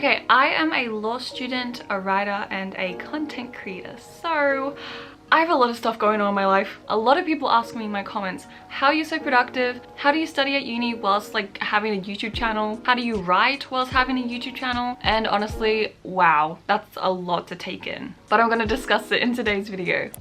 Okay, I am a law student, a writer, and a content creator. So I have a lot of stuff going on in my life. A lot of people ask me in my comments, how are you so productive? How do you study at uni whilst like having a YouTube channel? How do you write whilst having a YouTube channel? And honestly, wow, that's a lot to take in. But I'm gonna discuss it in today's video.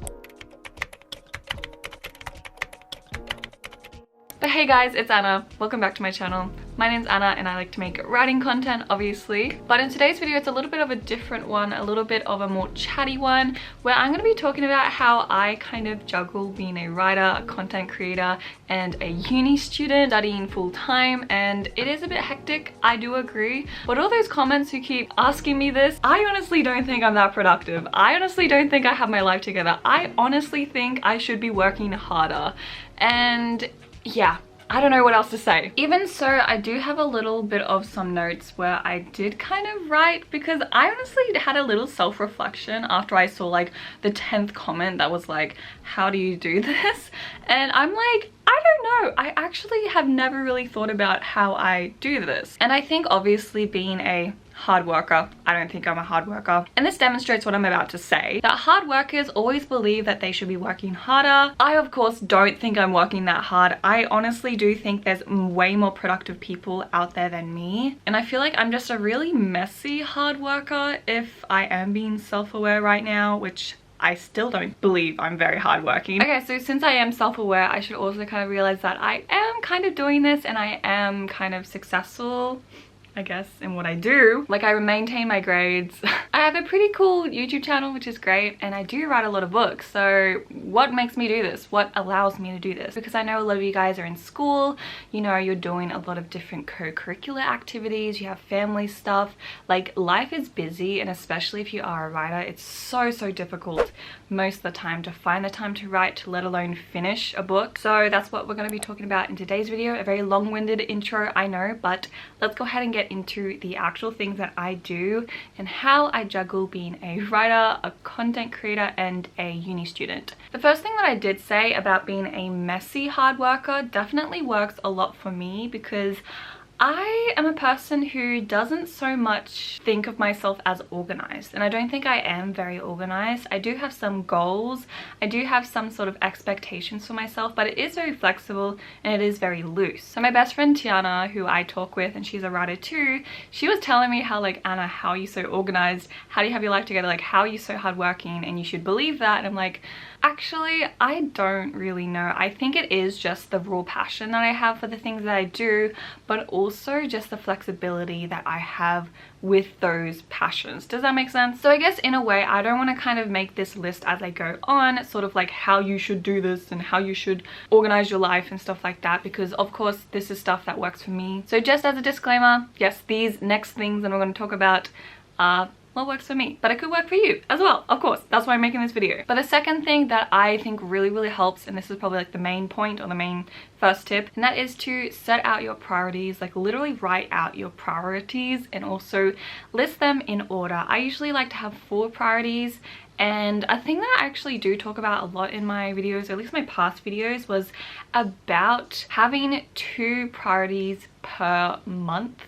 But hey guys, it's Anna. Welcome back to my channel. My name's Anna and I like to make writing content, obviously. But in today's video, it's a little bit of a different one, a little bit of a more chatty one, where I'm going to be talking about how I kind of juggle being a writer, a content creator, and a uni student studying full time. And it is a bit hectic, I do agree. But all those comments who keep asking me this, I honestly don't think I'm that productive. I honestly don't think I have my life together. I honestly think I should be working harder. And yeah, I don't know what else to say. Even so, I do have a little bit of some notes where I did kind of write, because I honestly had a little self-reflection after I saw like the 10th comment that was like, how do you do this? And I'm like, I don't know. I actually have never really thought about how I do this. And I think obviously being a hard worker, I don't think I'm a hard worker. And this demonstrates what I'm about to say, that hard workers always believe that they should be working harder. I of course don't think I'm working that hard. I honestly do think there's way more productive people out there than me. And I feel like I'm just a really messy hard worker if I am being self-aware right now, which I still don't believe I'm very hardworking. Okay, so since I am self-aware, I should also kind of realize that I am kind of doing this and I am kind of successful, I guess, in what I do. Like, I maintain my grades. I have a pretty cool YouTube channel, which is great, and I do write a lot of books. So what makes me do this? What allows me to do this? Because I know a lot of you guys are in school, you know, you're doing a lot of different co-curricular activities, you have family stuff. Like, life is busy, and especially if you are a writer, it's so difficult most of the time to find the time to write, let alone finish a book. So that's what we're going to be talking about in today's video. A very long-winded intro, I know, but let's go ahead and get into the actual things that I do and how I juggle being a writer, a content creator, and a uni student. The first thing that I did say about being a messy hard worker definitely works a lot for me, because I am a person who doesn't so much think of myself as organized, and I don't think I am very organized. I do have some goals, I do have some sort of expectations for myself, but it is very flexible and it is very loose. So my best friend Tiana, who I talk with, and she's a writer too, she was telling me how, like, Anna, how are you so organized? How do you have your life together? Like, how are you so hardworking? And you should believe that. And I'm like, actually, I don't really know. I think it is just the raw passion that I have for the things that I do, but also just the flexibility that I have with those passions. Does that make sense? So I guess in a way, I don't want to kind of make this list as I go on, sort of like how you should do this and how you should organize your life and stuff like that, because of course this is stuff that works for me. So just as a disclaimer, yes, these next things that I'm going to talk about are what works for me, but it could work for you as well, of course. That's why I'm making this video. But the second thing that I think really helps, and this is probably like the main point or the main first tip, and that is to set out your priorities. Like, literally write out your priorities and also list them in order. I usually like to have 4 priorities. And a thing that I actually do talk about a lot in my videos, or at least my past videos, was about having 2 priorities per month /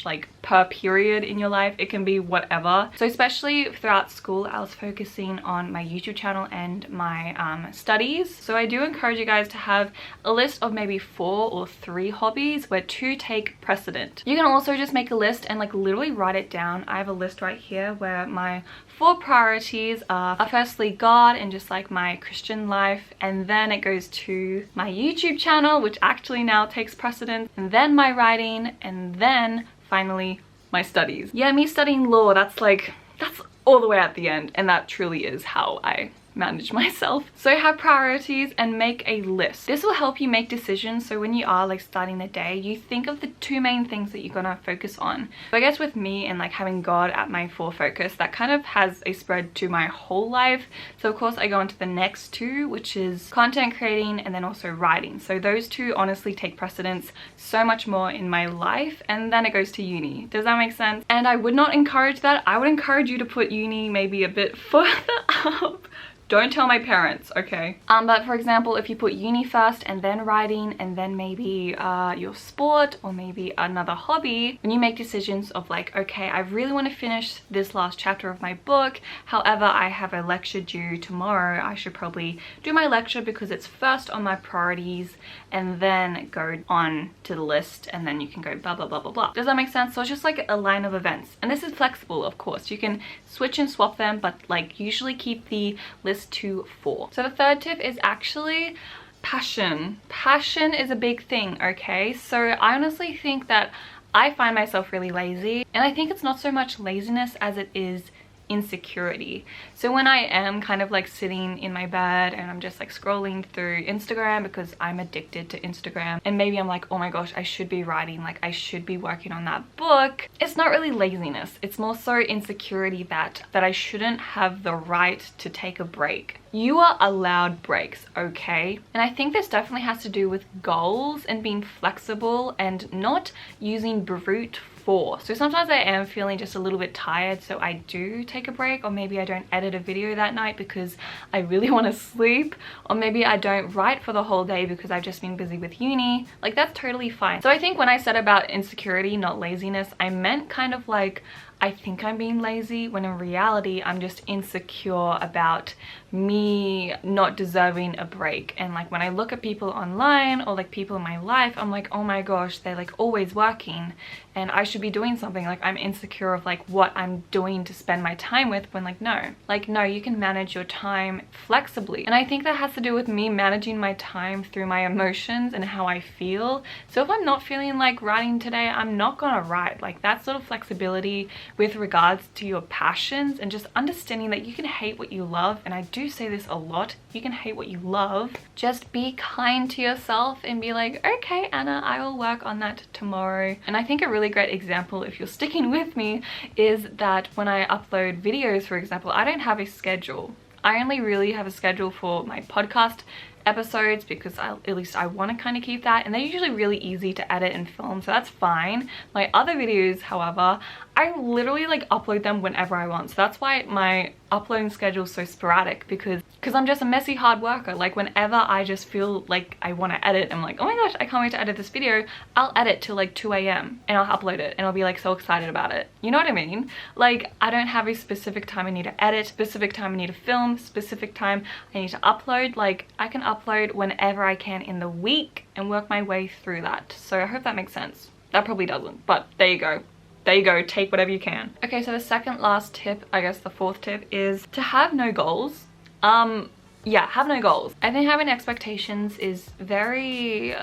like per period in your life. It can be whatever. So especially throughout school, I was focusing on my YouTube channel and my studies. So I do encourage you guys to have a list of maybe 4 or 3 hobbies where 2 take precedent. You can also just make a list and like literally write it down. I have a list right here where my 4 priorities are firstly God and just like my Christian life, and then it goes to my YouTube channel, which actually now takes precedence, and then my writing, and then finally my studies. Yeah, me studying law, that's all the way at the end, and that truly is how I manage myself. So have priorities and make a list. This will help you make decisions, so when you are like starting the day, you think of the 2 main things that you're gonna focus on. So I guess with me and like having God at my 4 focus, that kind of has a spread to my whole life. So of course I go into the next 2, which is content creating and then also writing. So those 2 honestly take precedence so much more in my life, and then it goes to uni. Does that make sense? And I would not encourage that. I would encourage you to put uni maybe a bit further up. Don't tell my parents, okay? But for example, if you put uni first and then writing and then maybe your sport or maybe another hobby, when you make decisions of like, okay, I really want to finish this last chapter of my book, however, I have a lecture due tomorrow, I should probably do my lecture because it's first on my priorities, and then go on to the list, and then you can go blah blah blah blah blah. Does that make sense? So it's just like a line of events, and this is flexible, of course. You can switch and swap them, but like usually keep the list to 4. So the third tip is actually passion. Passion is a big thing, okay? So I honestly think that I find myself really lazy, and I think it's not so much laziness as it is insecurity. So when I am kind of like sitting in my bed and I'm just like scrolling through Instagram, because I'm addicted to Instagram, and maybe I'm like, oh my gosh, I should be writing, like I should be working on that book. It's not really laziness, it's more so insecurity that I shouldn't have the right to take a break. You are allowed breaks, okay? And I think this definitely has to do with goals and being flexible and not using brute force. So sometimes I am feeling just a little bit tired, so I do take a break, or maybe I don't edit a video that night because I really want to sleep, or maybe I don't write for the whole day because I've just been busy with uni. Like, that's totally fine. So I think when I said about insecurity, not laziness, I meant kind of like, I think I'm being lazy, when in reality I'm just insecure about me not deserving a break. And like when I look at people online or like people in my life, I'm like, oh my gosh, they're like always working and I should be doing something. Like I'm insecure of like what I'm doing to spend my time with, when like no, you can manage your time flexibly. And I think that has to do with me managing my time through my emotions and how I feel. So if I'm not feeling like writing today, I'm not gonna write. Like that sort of flexibility with regards to your passions, and just understanding that you can hate what you love. And I do say this a lot, you can hate what you love. Just be kind to yourself and be like, okay Anna, I will work on that tomorrow. And I think a really great example, if you're sticking with me, is that when I upload videos, for example, I don't have a schedule. I only really have a schedule for my podcast episodes, because at least I want to kind of keep that, and they're usually really easy to edit and film, so that's fine. My other videos, however, I literally like upload them whenever I want. So that's why my uploading schedule is so sporadic, because I'm just a messy hard worker. Like whenever I just feel like I want to edit, I'm like, oh my gosh, I can't wait to edit this video, I'll edit till like 2 AM and I'll upload it and I'll be like so excited about it. You know what I mean? Like I don't have a specific time I need to edit, specific time I need to film, specific time I need to upload. Like I can upload whenever I can in the week and work my way through that. So I hope that makes sense. That probably doesn't, but there you go. There you go, take whatever you can. Okay, so the second last tip, I guess the fourth tip, is to have no goals. Yeah, have no goals. I think having expectations is very,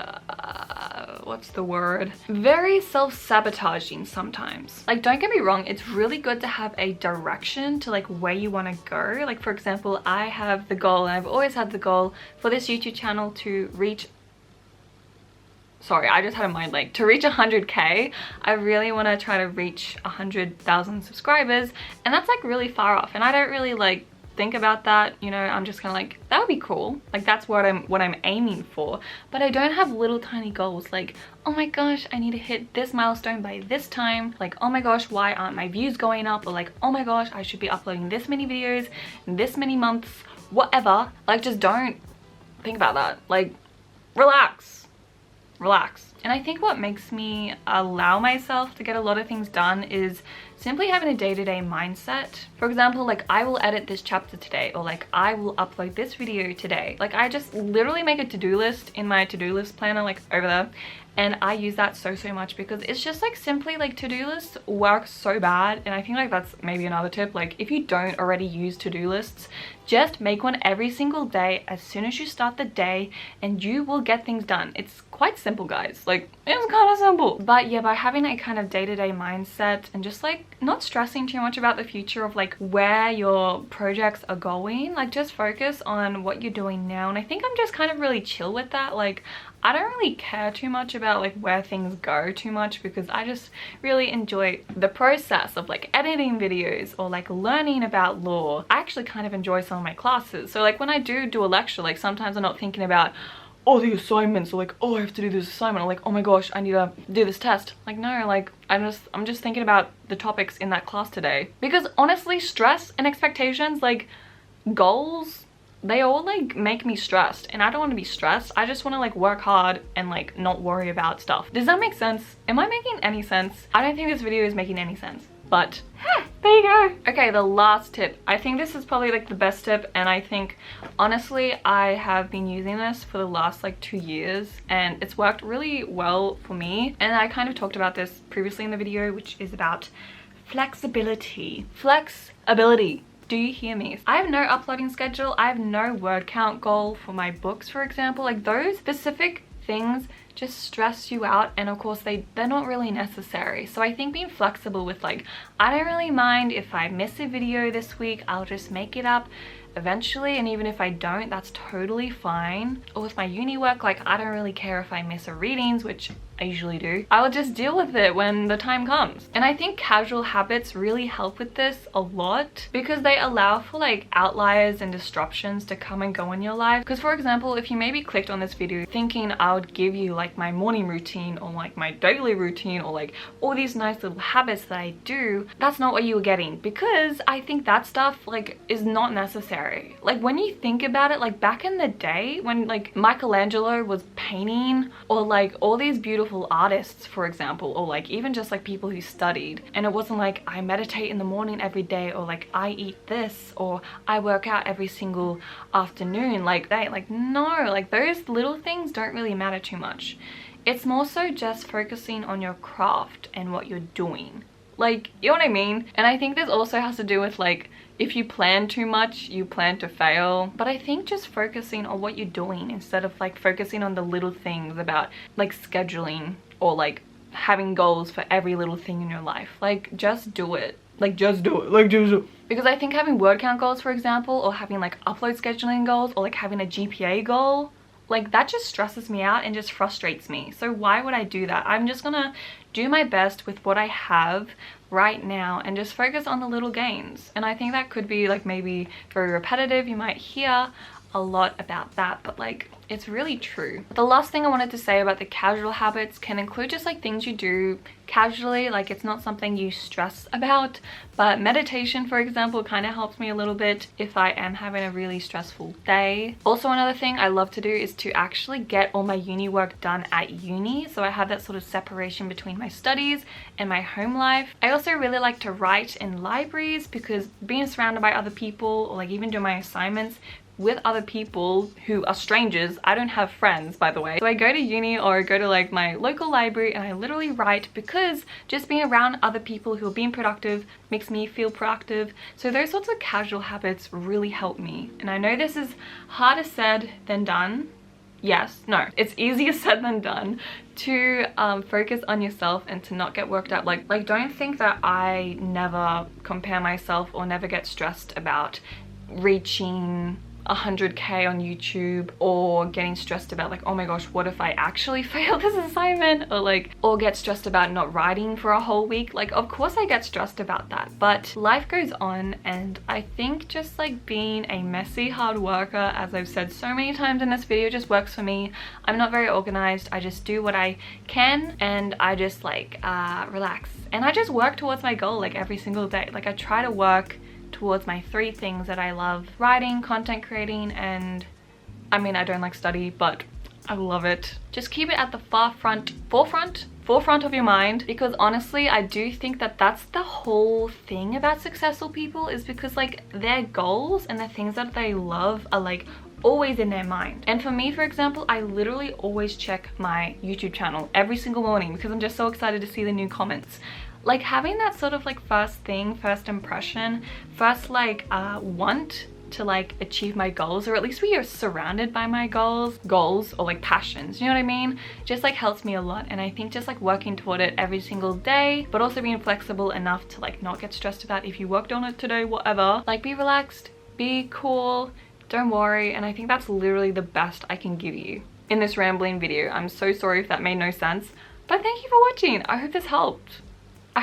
what's the word? Very self-sabotaging sometimes. Like, don't get me wrong, it's really good to have a direction to like where you want to go. Like for example, I have the goal, and I've always had the goal for this YouTube channel to reach, sorry, I just had a mind like, to reach 100k. I really want to try to reach 100,000 subscribers, and that's like really far off, and I don't really like think about that, you know. I'm just kind of like, that would be cool, like that's what I'm aiming for. But I don't have little tiny goals like, oh my gosh, I need to hit this milestone by this time, like oh my gosh, why aren't my views going up, or like oh my gosh, I should be uploading this many videos in this many months, whatever. Like just don't think about that. Like relax. And I think what makes me allow myself to get a lot of things done is simply having a day-to-day mindset. For example, like I will edit this chapter today, or like I will upload this video today. Like I just literally make a to-do list in my to-do list planner, like over there, and I use that so much, because it's just like simply like to-do lists work so bad. And I think like that's maybe another tip, like if you don't already use to-do lists, just make one every single day as soon as you start the day, and you will get things done. It's quite simple, guys. Like it's kind of simple. But yeah, by having a kind of day-to-day mindset and just like not stressing too much about the future of like where your projects are going, like just focus on what you're doing now. And I think I'm just kind of really chill with that. Like I don't really care too much about like where things go too much, because I just really enjoy the process of like editing videos or like learning about law. I actually kind of enjoy some of my classes. So like when I do a lecture, like sometimes I'm not thinking about all the assignments, or like, oh, I have to do this assignment, or like, oh my gosh, I need to do this test. Like no, like I'm just thinking about the topics in that class today. Because honestly, stress and expectations, like goals they all like make me stressed, and I don't want to be stressed. I just want to like work hard and like not worry about stuff. Does that make sense? Am I making any sense? I don't think this video is making any sense, but there you go. Okay, the last tip. I think this is probably like the best tip, and I think honestly I have been using this for the last like 2 years and it's worked really well for me. And I kind of talked about this previously in the video, which is about flexibility. Flexibility. Do you hear me? I have no uploading schedule. I have no word count goal for my books, for example. Like those specific things just stress you out, and of course they're not really necessary. So I think being flexible with like, I don't really mind if I miss a video this week, I'll just make it up eventually, and even if I don't, that's totally fine. Or with my uni work, like I don't really care if I miss a readings, which I usually do. I will just deal with it when the time comes. And I think casual habits really help with this a lot because they allow for like outliers and disruptions to come and go in your life. Because for example, if you maybe clicked on this video thinking I would give you like my morning routine or like my daily routine or like all these nice little habits that I do, that's not what you were getting, because I think that stuff like is not necessary. Like when you think about it, like back in the day when like Michelangelo was painting, or like all these beautiful artists, for example, or like even just like people who studied, and it wasn't like I meditate in the morning every day, or like I eat this, or I work out every single afternoon. Like no, like those little things don't really matter too much. It's more so just focusing on your craft and what you're doing. Like, you know what I mean? And I think this also has to do with like, if you plan too much, you plan to fail. But I think just focusing on what you're doing instead of like focusing on the little things about like scheduling or like having goals for every little thing in your life. Like just do it. Like just do it. Like just do it. Because I think having word count goals, for example, or having like upload scheduling goals, or like having a GPA goal, like that just stresses me out and just frustrates me. So why would I do that? I'm just gonna do my best with what I have right now and just focus on the little gains. And I think that could be like maybe very repetitive. You might hear a lot about that, but like it's really true. The last thing I wanted to say about the casual habits can include just like things you do casually, like it's not something you stress about. But meditation, for example, kind of helps me a little bit if I am having a really stressful day. Also, another thing I love to do is to actually get all my uni work done at uni, so I have that sort of separation between my studies and my home life. I also really like to write in libraries, because being surrounded by other people, or like even do my assignments with other people who are strangers. I don't have friends, by the way. So I go to uni or I go to like my local library and I literally write, because just being around other people who are being productive makes me feel productive. So those sorts of casual habits really help me. And I know this is harder said than done. Yes, no, it's easier said than done to focus on yourself and to not get worked up. Like don't think that I never compare myself or never get stressed about reaching 100k on YouTube, or getting stressed about like, oh my gosh, what if I actually fail this assignment, or get stressed about not writing for a whole week. Like of course I get stressed about that, but life goes on. And I think just like being a messy hard worker, as I've said so many times in this video, just works for me. I'm not very organized. I just do what I can, and I just like relax, and I just work towards my goal like every single day. Like I try to work towards my 3 things that I love: writing, content creating, and I mean, I don't like study, but I love it. Just keep it at the forefront of your mind, because honestly I do think that that's the whole thing about successful people, is because like their goals and the things that they love are like always in their mind. And for me, for example, I literally always check my YouTube channel every single morning because I'm just so excited to see the new comments. Like having that sort of like first impression, first like want to like achieve my goals, or at least we are surrounded by my goals or like passions, you know what I mean, just like helps me a lot. And I think just like working toward it every single day, but also being flexible enough to like not get stressed about if you worked on it today, whatever, like be relaxed, be cool, don't worry. And I think that's literally the best I can give you in this rambling video. I'm so sorry if that made no sense, but thank you for watching. I hope this helped. I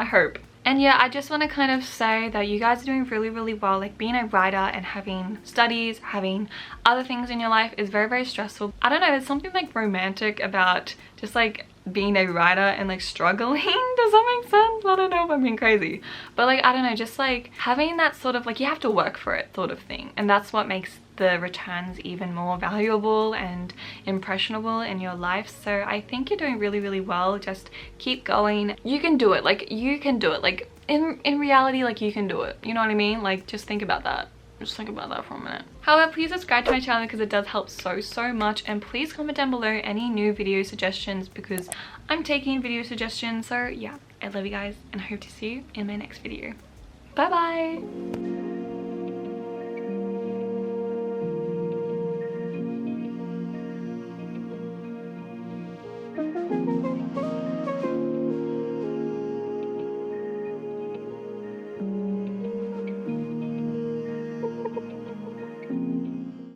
hope. And yeah, I just want to kind of say that you guys are doing really, really well. Like being a writer and having studies, having other things in your life is very, very stressful. I don't know, there's something like romantic about just like being a writer and like struggling. Does that make sense? I don't know if I'm being crazy, but like I don't know, just like having that sort of like you have to work for it sort of thing, and that's what makes the returns even more valuable and impressionable in your life. So I think you're doing really, really well. Just keep going. You can do it. Like, you can do it. Like, in reality, like, you can do it. You know what I mean? Like, just think about that. Just think about that for a minute. However, please subscribe to my channel because it does help so much, and please comment down below any new video suggestions because I'm taking video suggestions. So yeah, I love you guys and I hope to see you in my next video. Bye bye.